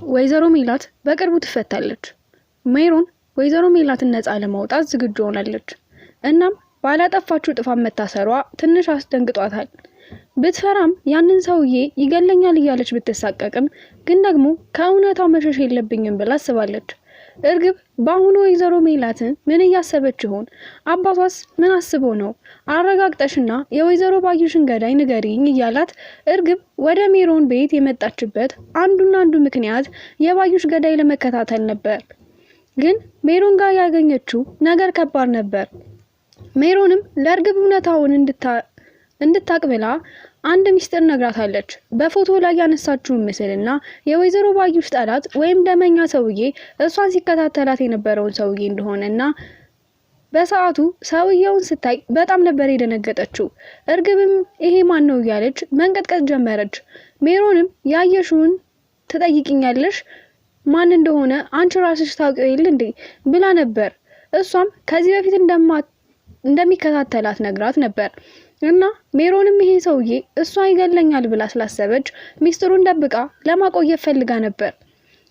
ወይዘሮ ሜላት በቅርቡ ትፈታለች። ሜሮን ወይዘሮ ሜላትን ነፃ ለማውጣት ዝግጁ ሆናለች። እናም ባላጠፋችው ጥፋት መታሰሯ ትንሽ አስደንግጧታል። ብትፈራም ያንን ሰውዬ ይገለኛል እያለች ብትሳቀቅም ግን ደግሞ ከእውነታው መሸሽ የለብኝም ብላ አስባለች። እርግብ በአሁኑ ወይዘሮ ሜላትን ምን እያሰበች ይሆን? አባቷስ ምን አስቦ ነው? አረጋግጠሽና የወይዘሮ ባዩሽን ገዳይ ንገሪኝ እያላት እርግብ ወደ ሜሮን ቤት የመጣችበት አንዱ ምክንያት የባዩሽ ገዳይ ለመከታተል ነበር። ግን ሜሮን ጋር ያገኘችው ነገር ከባድ ነበር። ሜሮንም ለእርግብ እውነታውን እንድታቅብላ አንድ ሚስጥር ነግራታለች። በፎቶ ላይ ያነሳችውን ምስልና የወይዘሮ ባዩሽ ጠላት ወይም ደመኛ ሰውዬ እሷን ሲከታተላት የነበረውን ሰውዬ እንደሆነና በሰዓቱ ሰውዬውን ስታይ በጣም ነበር የደነገጠችው። እርግብም ይሄ ማን ነው እያለች መንቀጥቀጥ ጀመረች። ሜሮንም ያየሽውን ትጠይቂኛለሽ? ማን እንደሆነ አንቺ ራስሽ ታውቂው የለ እንዴ ብላ ነበር። እሷም ከዚህ በፊት እንደሚከታተላት ነግራት ነበር። እና ሜሮንም ይሄ ሰውዬ እሷ ይገለኛል ብላ ስላሰበች ሚስጥሩን ደብቃ ለማቆየት ፈልጋ ነበር።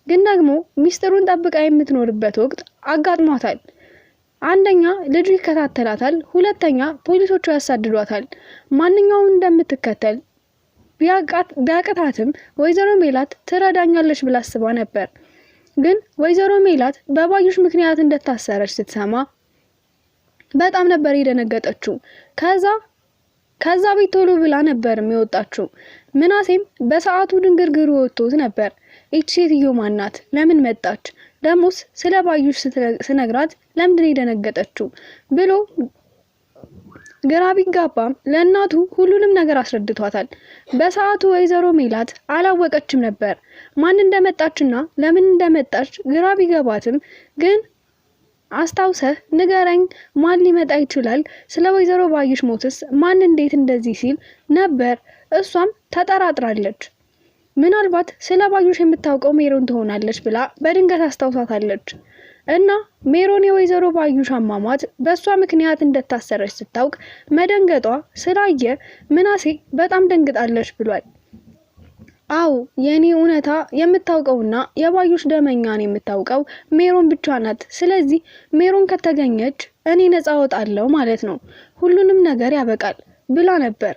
ግን ደግሞ ሚስጥሩን ጠብቃ የምትኖርበት ወቅት አጋጥሟታል። አንደኛ ልጁ ይከታተላታል፣ ሁለተኛ ፖሊሶቹ ያሳድዷታል። ማንኛውን እንደምትከተል ቢያቅታትም ወይዘሮ ሜላት ትረዳኛለች ብላ አስባ ነበር። ግን ወይዘሮ ሜላት በባዩሽ ምክንያት እንደታሰረች ስትሰማ በጣም ነበር የደነገጠችው። ከዛ ቤት ቶሎ ብላ ነበር የወጣችው። ምናሴም በሰዓቱ ድንግርግሩ ወጥቶት ነበር። እቺ ሴትዮ ማናት? ለምን መጣች? ደሞስ ስለ ባዩሽ ስነግራት ለምንድን የደነገጠችው ብሎ ግራ ቢጋባም ለእናቱ ሁሉንም ነገር አስረድቷታል። በሰዓቱ ወይዘሮ ሜላት አላወቀችም ነበር ማን እንደመጣችና ለምን እንደመጣች ግራ ቢገባትም ግን አስታውሰህ ንገረኝ፣ ማን ሊመጣ ይችላል? ስለ ወይዘሮ ባዩሽ ሞትስ ማን እንዴት እንደዚህ ሲል ነበር። እሷም ተጠራጥራለች። ምናልባት ስለ ባዩሽ የምታውቀው ሜሮን ትሆናለች ብላ በድንገት አስታውሳታለች። እና ሜሮን የወይዘሮ ባዩሽ አሟሟት በእሷ ምክንያት እንደታሰረች ስታውቅ መደንገጧ ስላየ ምናሴ በጣም ደንግጣለች ብሏል። አው የኔ እውነታ የምታውቀውና የባዩሽ ደመኛን የምታውቀው ሜሮን ብቻ ናት። ስለዚህ ሜሮን ከተገኘች እኔ ነፃ ወጣለሁ ማለት ነው፣ ሁሉንም ነገር ያበቃል ብላ ነበር።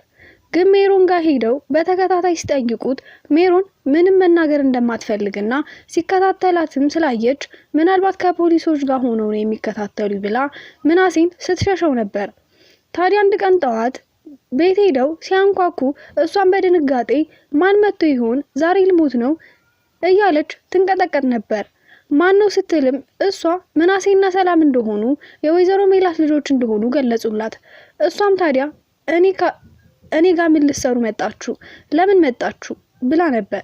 ግን ሜሮን ጋር ሄደው በተከታታይ ሲጠይቁት ሜሮን ምንም መናገር እንደማትፈልግና ሲከታተላትም ስላየች ምናልባት ከፖሊሶች ጋር ሆነው ነው የሚከታተሉ ብላ ምናሴን ስትሸሸው ነበር። ታዲያ አንድ ቀን ጠዋት ቤት ሄደው ሲያንኳኩ እሷን በድንጋጤ ማን መጥቶ ይሆን? ዛሬ ልሞት ነው እያለች ትንቀጠቀጥ ነበር። ማን ነው ስትልም እሷ ምናሴና ሰላም እንደሆኑ የወይዘሮ ሜላት ልጆች እንደሆኑ ገለጹላት። እሷም ታዲያ እኔ ጋር ምን ልትሰሩ መጣችሁ? ለምን መጣችሁ ብላ ነበር።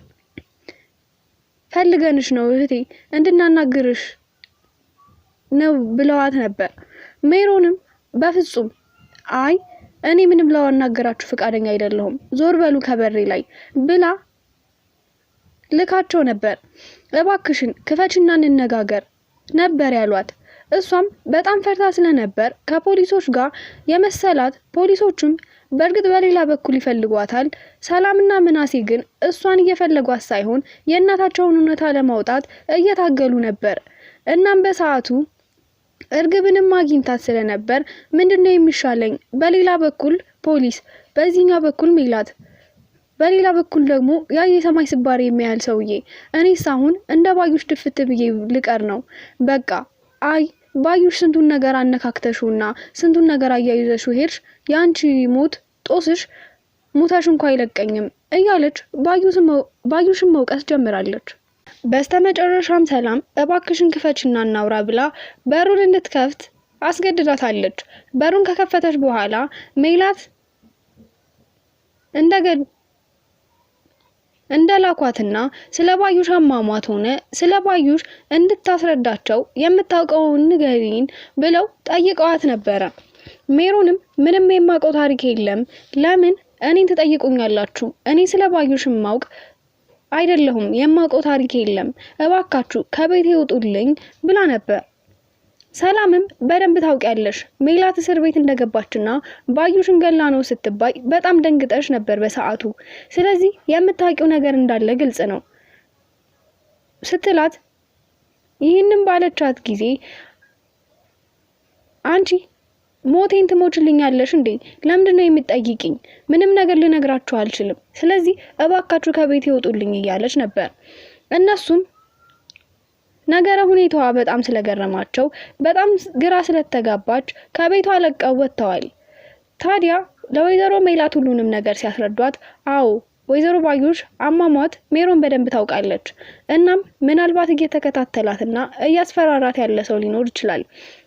ፈልገንሽ ነው እህቴ፣ እንድናናግርሽ ነው ብለዋት ነበር። ሜሮንም በፍጹም አይ እኔ ምንም ላናገራችሁ ፈቃደኛ አይደለሁም፣ ዞር በሉ ከበሬ ላይ ብላ ልካቸው ነበር። እባክሽን ክፈችና እንነጋገር ነበር ያሏት። እሷም በጣም ፈርታ ስለነበር ከፖሊሶች ጋር የመሰላት ፖሊሶቹም በእርግጥ በሌላ በኩል ይፈልጓታል። ሰላምና ምናሴ ግን እሷን እየፈለጓት ሳይሆን የእናታቸውን እውነታ ለማውጣት እየታገሉ ነበር። እናም በሰዓቱ እርግብንም አግኝታት ስለነበር ምንድነው የሚሻለኝ? በሌላ በኩል ፖሊስ፣ በዚህኛው በኩል ሜላት፣ በሌላ በኩል ደግሞ ያ የሰማይ ስባሪ የሚያህል ሰውዬ። እኔስ አሁን እንደ ባዩሽ ድፍት ብዬ ልቀር ነው በቃ። አይ ባዩሽ ስንቱን ነገር አነካክተሽውና ስንቱን ነገር አያይዘሽው ሄድሽ፣ ያንቺ ሞት ጦስሽ ሙታሽ እንኳን አይለቀኝም እያለች ባዩሽን መውቀስ ጀምራለች። በስተመጨረሻም ሰላም እባክሽን ክፈችና እናውራ ብላ በሩን እንድትከፍት አስገድዳታለች። በሩን ከከፈተች በኋላ ሜላት እንደላኳትና ስለ ባዩሽ አሟሟት ሆነ ስለ ባዩሽ እንድታስረዳቸው የምታውቀውን ንገሪን ብለው ጠይቀዋት ነበረ። ሜሮንም ምንም የማውቀው ታሪክ የለም፣ ለምን እኔን ትጠይቁኛላችሁ? እኔ ስለ ባዩሽ ማውቅ አይደለሁም፣ የማውቀው ታሪክ የለም፣ እባካችሁ ከቤት ይውጡልኝ ብላ ነበር። ሰላምም በደንብ ታውቂያለሽ ሜላት እስር ቤት እንደገባችና ባዩሽን ገላ ነው ስትባይ በጣም ደንግጠሽ ነበር በሰዓቱ። ስለዚህ የምታውቂው ነገር እንዳለ ግልጽ ነው። ስትላት ይህንን ባለቻት ጊዜ አንቺ ሞቴን ትሞችልኛለሽ እንዴ? ለምንድነው የምትጠይቂኝ? ምንም ነገር ልነግራችሁ አልችልም። ስለዚህ እባካችሁ ከቤት ይወጡልኝ እያለች ነበር። እነሱም ነገረ ሁኔታዋ በጣም ስለገረማቸው በጣም ግራ ስለተጋባች ከቤቷ ለቀው ወጥተዋል። ታዲያ ለወይዘሮ ሜላት ሁሉንም ነገር ሲያስረዷት አዎ ወይዘሮ ባዩሽ አሟሟት ሜሮን በደንብ ታውቃለች። እናም ምናልባት እየተከታተላትና እያስፈራራት ያለ ሰው ሊኖር ይችላል።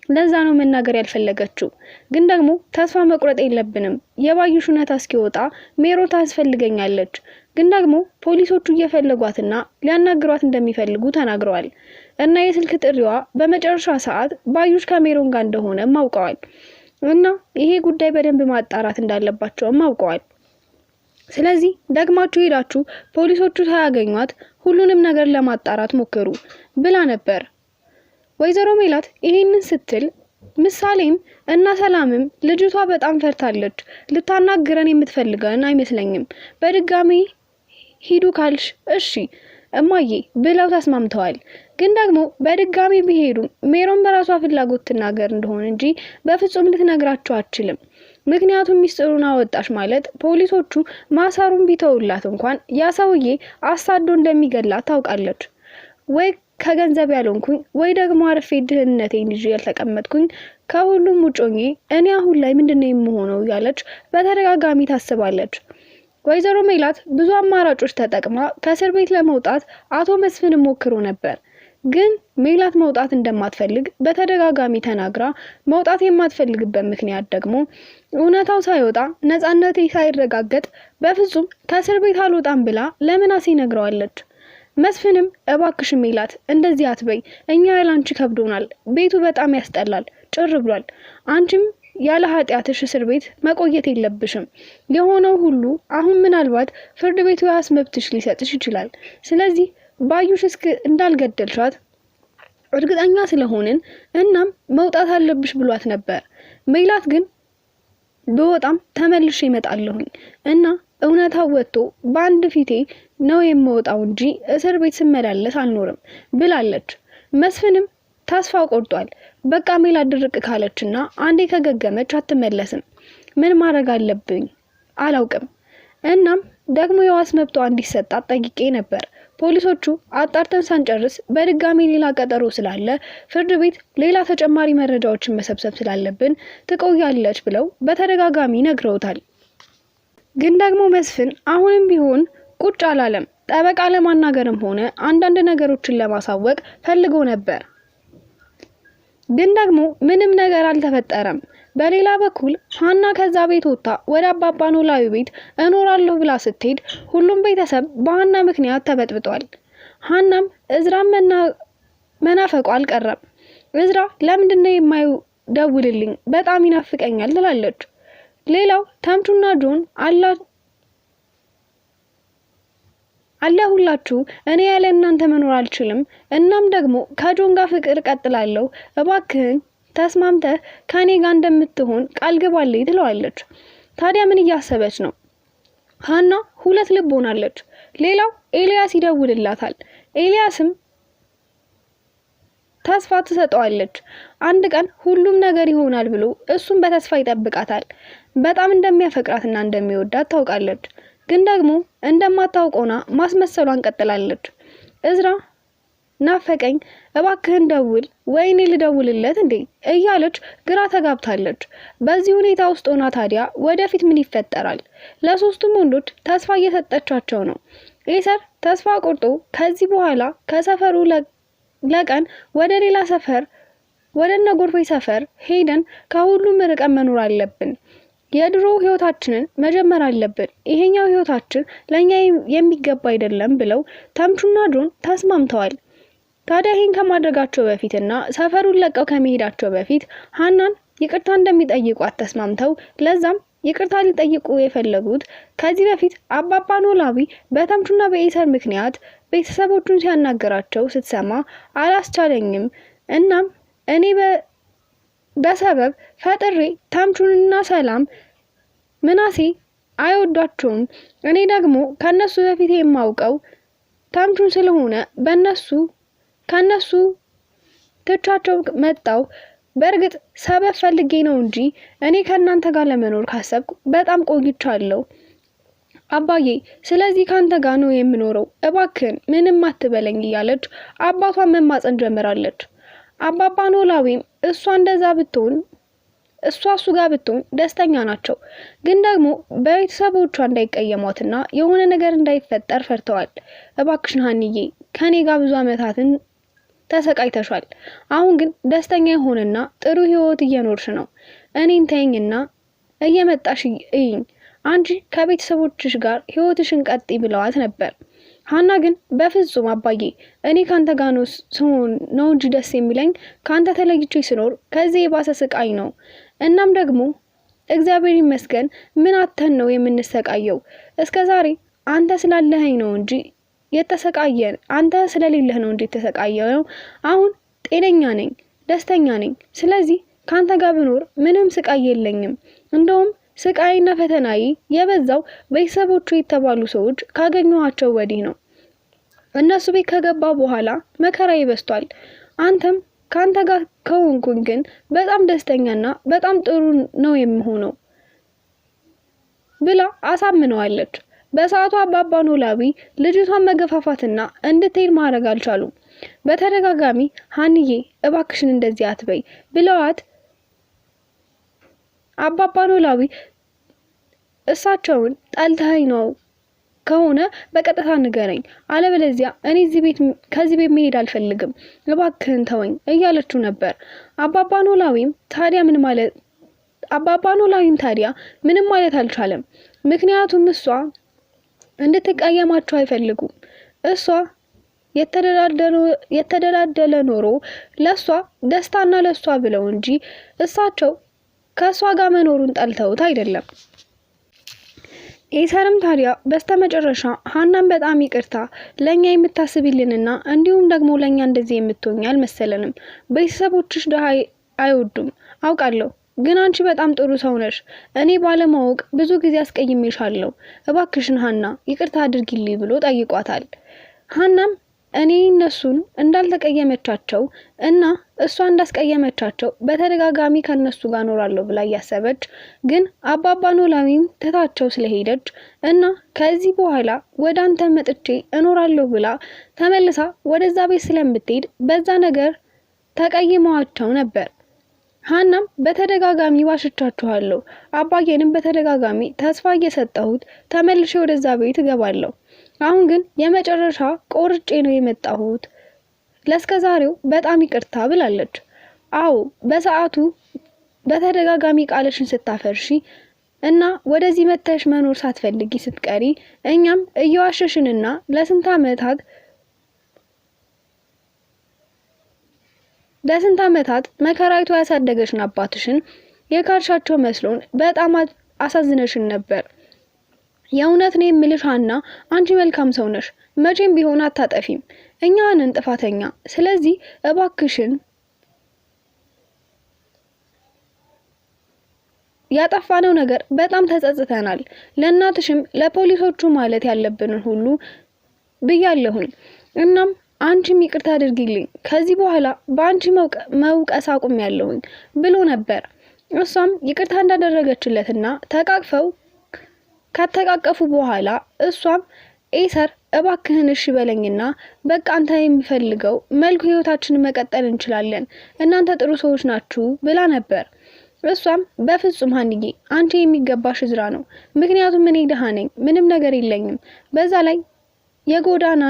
ለዛ ነው መናገር ያልፈለገችው። ግን ደግሞ ተስፋ መቁረጥ የለብንም። የባዩሽ እውነታ እስኪወጣ ሜሮን ታስፈልገኛለች። ግን ደግሞ ፖሊሶቹ እየፈለጓትና ሊያናግሯት እንደሚፈልጉ ተናግረዋል። እና የስልክ ጥሪዋ በመጨረሻ ሰዓት ባዩሽ ከሜሮን ጋር እንደሆነ ማውቀዋል። እና ይሄ ጉዳይ በደንብ ማጣራት እንዳለባቸውም አውቀዋል። ስለዚህ ደግማችሁ ሄዳችሁ ፖሊሶቹ ሳያገኟት ሁሉንም ነገር ለማጣራት ሞክሩ ብላ ነበር። ወይዘሮ ሜላት ይሄንን ስትል ምሳሌም እና ሰላምም ልጅቷ በጣም ፈርታለች፣ ልታናግረን የምትፈልገን አይመስለኝም። በድጋሚ ሂዱ ካልሽ እሺ እማዬ ብለው ተስማምተዋል። ግን ደግሞ በድጋሚ ቢሄዱ ሜሮን በራሷ ፍላጎት ትናገር እንደሆነ እንጂ በፍጹም ልትነግራቸው አትችልም። ምክንያቱም ሚስጥሩን አወጣሽ ማለት ፖሊሶቹ ማሰሩን ቢተውላት እንኳን ያ ሰውዬ አሳዶ እንደሚገላት ታውቃለች። ወይ ከገንዘብ ያልሆንኩኝ ወይ ደግሞ አርፌ ድህነቴን ይዤ ያልተቀመጥኩኝ ከሁሉም ውጮኜ እኔ አሁን ላይ ምንድነው የምሆነው ያለች በተደጋጋሚ ታስባለች። ወይዘሮ ሜላት ብዙ አማራጮች ተጠቅማ ከእስር ቤት ለመውጣት አቶ መስፍን ሞክሮ ነበር። ግን ሜላት መውጣት እንደማትፈልግ በተደጋጋሚ ተናግራ መውጣት የማትፈልግበት ምክንያት ደግሞ እውነታው ሳይወጣ ነፃነቴ ሳይረጋገጥ በፍጹም ከእስር ቤት አልወጣም ብላ ለምናሴ ነግረዋለች። መስፍንም እባክሽ ሜላት እንደዚህ አትበይ፣ እኛ ያላንቺ ከብዶናል፣ ቤቱ በጣም ያስጠላል፣ ጭር ብሏል። አንቺም ያለ ኃጢአትሽ እስር ቤት መቆየት የለብሽም። የሆነው ሁሉ አሁን ምናልባት ፍርድ ቤቱ ያስመብትሽ ሊሰጥሽ ይችላል። ስለዚህ ባዩሽ እንዳልገደልሻት እርግጠኛ ስለሆንን እናም መውጣት አለብሽ ብሏት ነበር። ሜላት ግን በወጣም ተመልሼ እመጣለሁኝ እና እውነታው ወጥቶ በአንድ ፊቴ ነው የምወጣው እንጂ እስር ቤት ስመላለስ አልኖርም ብላለች። መስፍንም ተስፋ ቆርጧል። በቃ ሜላት ድርቅ ካለችና አንዴ ከገገመች አትመለስም። ምን ማድረግ አለብኝ አላውቅም። እናም ደግሞ የዋስ መብቷ እንዲሰጣት ጠይቄ ነበር። ፖሊሶቹ አጣርተን ሳንጨርስ በድጋሚ ሌላ ቀጠሮ ስላለ ፍርድ ቤት ሌላ ተጨማሪ መረጃዎችን መሰብሰብ ስላለብን ትቆያለች ብለው በተደጋጋሚ ነግረውታል። ግን ደግሞ መስፍን አሁንም ቢሆን ቁጭ አላለም። ጠበቃ ለማናገርም ሆነ አንዳንድ ነገሮችን ለማሳወቅ ፈልጎ ነበር። ግን ደግሞ ምንም ነገር አልተፈጠረም። በሌላ በኩል ሀና ከዛ ቤት ወጣ ወደ አባባ ኖላዊ ቤት እኖራለሁ ብላ ስትሄድ ሁሉም ቤተሰብ በሀና ምክንያት ተበጥብጧል። ሀናም እዝራም መናፈቁ አልቀረም። እዝራ ለምንድነው የማይደውልልኝ በጣም ይናፍቀኛል ትላለች። ሌላው ተምቹና ጆን አለሁላችሁ እኔ ያለ እናንተ መኖር አልችልም። እናም ደግሞ ከጆን ጋር ፍቅር ቀጥላለሁ። እባክህን ተስማምተህ ከኔ ጋር እንደምትሆን ቃል ግባልኝ ትለዋለች። ታዲያ ምን እያሰበች ነው? ሀና ሁለት ልብ ሆናለች። ሌላው ኤልያስ ይደውልላታል። ኤልያስም ተስፋ ትሰጠዋለች። አንድ ቀን ሁሉም ነገር ይሆናል ብሎ እሱም በተስፋ ይጠብቃታል። በጣም እንደሚያፈቅራትና እንደሚወዳት ታውቃለች። ግን ደግሞ እንደማታውቀውና ማስመሰሏን ቀጥላለች። እዝራ ናፈቀኝ እባክህን ደውል፣ ወይኔ ልደውልለት እንዴ እያለች ግራ ተጋብታለች። በዚህ ሁኔታ ውስጥ ሆና ታዲያ ወደፊት ምን ይፈጠራል? ለሶስቱም ወንዶች ተስፋ እየሰጠቻቸው ነው። ኤሰር ተስፋ ቆርጦ ከዚህ በኋላ ከሰፈሩ ለቀን ወደ ሌላ ሰፈር ወደ እነ ጎርፌ ሰፈር ሄደን ከሁሉም ርቀን መኖር አለብን። የድሮ ህይወታችንን መጀመር አለብን። ይሄኛው ህይወታችን ለኛ የሚገባ አይደለም ብለው ተምቹና ጆን ተስማምተዋል። ታዲያ ይሄን ከማድረጋቸው በፊትና ሰፈሩን ለቀው ከመሄዳቸው በፊት ሀናን ይቅርታ እንደሚጠይቋት ተስማምተው ለዛም ይቅርታ ሊጠይቁ የፈለጉት ከዚህ በፊት አባባ ኖላዊ በተምቹና በኤሰር ምክንያት ቤተሰቦቹን ሲያናገራቸው ስትሰማ አላስቻለኝም። እናም እኔ በሰበብ ፈጥሬ ተምቹንና ሰላም ምናሴ አይወዷቸውም። እኔ ደግሞ ከነሱ በፊት የማውቀው ተምቹን ስለሆነ ከነሱ ትቻቸው መጣው። በእርግጥ ሰበብ ፈልጌ ነው እንጂ እኔ ከናንተ ጋር ለመኖር ካሰብኩ በጣም ቆይቻለሁ አባዬ። ስለዚህ ካንተ ጋር ነው የምኖረው፣ እባክህን ምንም አትበለኝ እያለች አባቷን መማጸን ጀምራለች። አባባ ኖላዊም እሱ ጋር ብትሆን ደስተኛ ናቸው። ግን ደግሞ በቤተሰቦቿ እንዳይቀየሟትና የሆነ ነገር እንዳይፈጠር ፈርተዋል። እባክሽን ሀንዬ ከኔ ጋር ብዙ አመታትን ተሰቃይተሻል። አሁን ግን ደስተኛ የሆነና ጥሩ ህይወት እየኖርሽ ነው። እኔን ተይኝና እየመጣሽ እይኝ፣ አንቺ ከቤተሰቦችሽ ጋር ህይወትሽን ቀጥይ ብለዋት ነበር። ሀና ግን በፍጹም አባዬ እኔ ካንተ ጋር ነው እንጂ ደስ የሚለኝ ካንተ ተለይቼ ስኖር ከዚህ የባሰ ስቃይ ነው። እናም ደግሞ እግዚአብሔር ይመስገን ምን አተን ነው የምንሰቃየው? እስከዛሬ አንተ ስላለኸኝ ነው እንጂ የተሰቃየን፣ አንተ ስለሌለህ ነው እንጂ የተሰቃየው። አሁን ጤነኛ ነኝ፣ ደስተኛ ነኝ። ስለዚህ ካንተ ጋር ብኖር ምንም ስቃይ የለኝም። እንደውም ስቃይና ፈተናዬ የበዛው ቤተሰቦቹ የተባሉ ሰዎች ካገኘኋቸው ወዲህ ነው። እነሱ ቤት ከገባ በኋላ መከራ ይበስቷል። አንተም ካንተ ጋር ከሆንኩኝ ግን በጣም ደስተኛና በጣም ጥሩ ነው የምሆነው ብላ አሳምነዋለች። በሰዓቱ አባባ ኖላዊ ልጅቷን መገፋፋትና እንድትሄድ ማድረግ አልቻሉም። በተደጋጋሚ ሀንዬ እባክሽን እንደዚህ አትበይ ብለዋት አባባ ኖላዊ እሳቸውን ጠልተኸኝ ነው ከሆነ በቀጥታ ንገረኝ፣ አለበለዚያ እኔ ከዚህ ቤት መሄድ አልፈልግም፣ እባክህን ተወኝ እያለችው ነበር። አባባ ኖላዊም ታዲያ ምንም ማለት አልቻለም። ምክንያቱም እሷ እንድትቀየማቸው አይፈልጉም። እሷ የተደላደለ ኖሮ ለሷ ደስታና ለሷ ብለው እንጂ እሳቸው ከሷ ጋር መኖሩን ጠልተውት አይደለም። ኢሰርም ታዲያ በስተመጨረሻ ሀናን በጣም ይቅርታ ለኛ የምታስቢልንና እንዲሁም ደግሞ ለኛ እንደዚህ የምትሆኝ አልመሰለንም። ቤተሰቦችሽ ደሃ አይወዱም አውቃለሁ፣ ግን አንቺ በጣም ጥሩ ሰው ነሽ። እኔ ባለማወቅ ብዙ ጊዜ አስቀይሜሻለሁ። እባክሽን ሀና ይቅርታ አድርጊልኝ ብሎ ጠይቋታል። ሀናም እኔ እነሱን እንዳልተቀየመቻቸው እና እሷ እንዳስቀየመቻቸው በተደጋጋሚ ከነሱ ጋር ኖራለሁ ብላ እያሰበች ግን አባባ ኖላዊም ትታቸው ስለሄደች እና ከዚህ በኋላ ወደ አንተ መጥቼ እኖራለሁ ብላ ተመልሳ ወደዛ ቤት ስለምትሄድ በዛ ነገር ተቀይመዋቸው ነበር። ሀናም በተደጋጋሚ ዋሽቻችኋለሁ፣ አባዬንም በተደጋጋሚ ተስፋ እየሰጠሁት ተመልሼ ወደዛ ቤት እገባለሁ። አሁን ግን የመጨረሻ ቆርጬ ነው የመጣሁት፣ ለስከዛሬው በጣም ይቅርታ ብላለች። አዎ በሰዓቱ በተደጋጋሚ ቃልሽን ስታፈርሺ እና ወደዚህ መተሽ መኖር ሳትፈልጊ ስትቀሪ እኛም እየዋሸሽንና ለስንት ዓመታት መከራይቶ ያሳደገሽን አባትሽን የካድሻቸው መስሎን በጣም አሳዝነሽን ነበር። የእውነት ነው የምልሽ ሀና፣ አንቺ መልካም ሰው ነሽ፣ መቼም ቢሆን አታጠፊም። እኛ ነን ጥፋተኛ። ስለዚህ እባክሽን ያጠፋነው ነገር በጣም ተጸጽተናል። ለእናትሽም ለፖሊሶቹ ማለት ያለብንን ሁሉ ብያለሁኝ። እናም አንቺም ይቅርታ አድርጊልኝ፣ ከዚህ በኋላ በአንቺ መውቀስ አቁሜያለሁኝ ብሎ ነበር። እሷም ይቅርታ እንዳደረገችለትና ተቃቅፈው ከተቃቀፉ በኋላ እሷም ኢሰር እባክህን እሺ በለኝና በቃ አንተ የሚፈልገው መልኩ ህይወታችንን መቀጠል እንችላለን፣ እናንተ ጥሩ ሰዎች ናችሁ ብላ ነበር። እሷም በፍጹም ሀንዬ አንቺ የሚገባሽ እዝራ ነው፣ ምክንያቱም እኔ ደሃ ነኝ፣ ምንም ነገር የለኝም፣ በዛ ላይ የጎዳና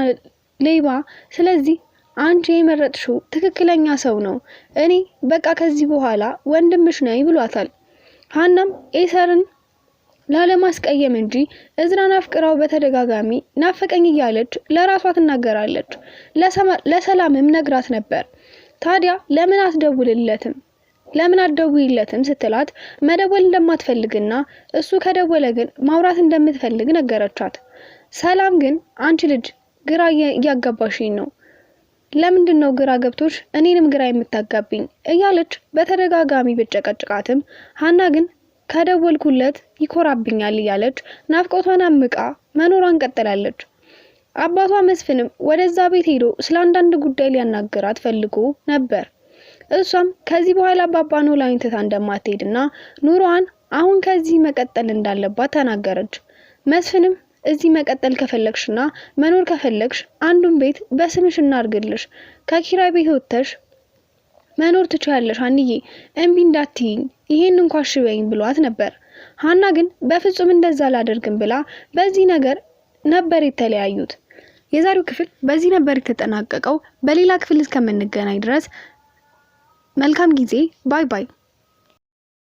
ሌባ፣ ስለዚህ አንቺ የመረጥሽው ትክክለኛ ሰው ነው፣ እኔ በቃ ከዚህ በኋላ ወንድምሽ ነኝ ብሏታል። ሀናም ኢሰርን ላለማስቀየም እንጂ እዝራን አፍቅራው በተደጋጋሚ ናፈቀኝ እያለች ለራሷ ትናገራለች። ለሰላምም ነግራት ነበር። ታዲያ ለምን አትደውይለትም ስትላት መደወል እንደማትፈልግና እሱ ከደወለ ግን ማውራት እንደምትፈልግ ነገረቻት። ሰላም ግን አንቺ ልጅ ግራ እያጋባሽኝ ነው፣ ለምንድን ነው ግራ ገብቶሽ እኔንም ግራ የምታጋብኝ እያለች በተደጋጋሚ ብጨቀጭቃትም ሀና ግን ከደወልኩለት ይኮራብኛል እያለች ናፍቆቷን አምቃ መኖሯን ቀጥላለች። አባቷ መስፍንም ወደዛ ቤት ሄዶ ስለ አንዳንድ ጉዳይ ሊያናገራት ፈልጎ ነበር። እሷም ከዚህ በኋላ አባባ ኖላዊን ትታ እንደማትሄድና ኑሮዋን አሁን ከዚህ መቀጠል እንዳለባት ተናገረች። መስፍንም እዚህ መቀጠል ከፈለግሽና መኖር ከፈለግሽ አንዱን ቤት በስምሽ እናርግልሽ፣ ከኪራይ ቤት ወጥተሽ መኖር ትችያለሽ አንዬ፣ እምቢ እንዳትይኝ፣ ይሄን እንኳን ሽበኝ ብሏት ነበር። ሀና ግን በፍጹም እንደዛ አላደርግም ብላ በዚህ ነገር ነበር የተለያዩት። የዛሬው ክፍል በዚህ ነበር የተጠናቀቀው። በሌላ ክፍል እስከምንገናኝ ድረስ መልካም ጊዜ። ባይ ባይ።